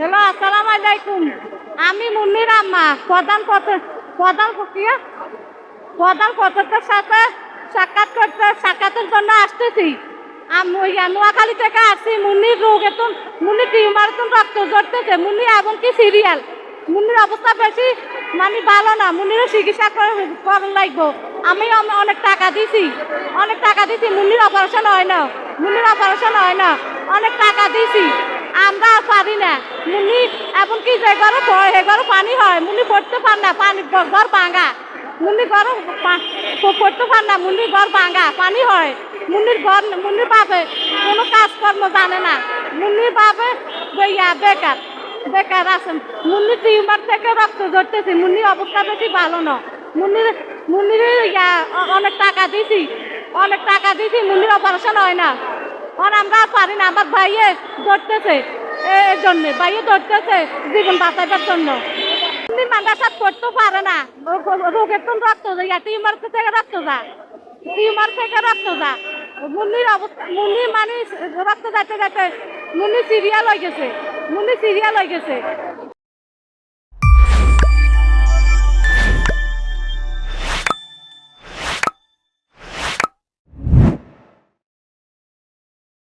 Hello, আসসালামু আলাইকুম। আমি মুন্নির আম্মা প্রধান প্রফেসরের সাথে সাক্ষাতের জন্য আসতেছি। আমি নোয়াখালী থেকে আসছি। মুন্নির রোগ এত, মুন্নির টিউমার রক্ত ঝরতেছে। মুন্নি এবং কি সিরিয়াল, মুন্নির অবস্থা বেশি মানে ভালো না। মুন্নিরও চিকিৎসা করা লাগবো। আমি অনেক টাকা দিছি, মুন্নির অপারেশন হয় না। অনেক টাকা দিছি, আমরা আর পারি না। মুন্নি এমনকি যে ঘরে পানি হয়, মুন্নি পড়তে পার না, পানি ঘর ভাঙা। মুন্নি ঘর পড়তে পার না, মুন্নি ঘর ভাঙা, পানি হয়। মুন্নির বাপে কোনো কাজকর্ম জানে না। মুন্নির বাপে বেকার বেকার আছেন। মুন্নির টিউমার থেকে রক্ত ঝরতেছে। মুন্নির অবস্থা বেশি ভালো না। মুন্নির অনেক টাকা দিছি, মুন্নির অপারেশন হয় না। আর আমরা পারি না, আমার ভাইয়ে ধরতেছে, এর জন্য ভাইয়ে ধরতেছে জীবন বাঁচাবার জন্য। মুন্নি মাদ্রাসাত পড়তে পারে না, রোগের তো রক্ত যায়, টিউমার থেকে রক্ত যায়। মুন্নির অবস্থা, মুন্নি মানে রক্ত যাইতে মুন্নি সিরিয়াল হয়ে গেছে।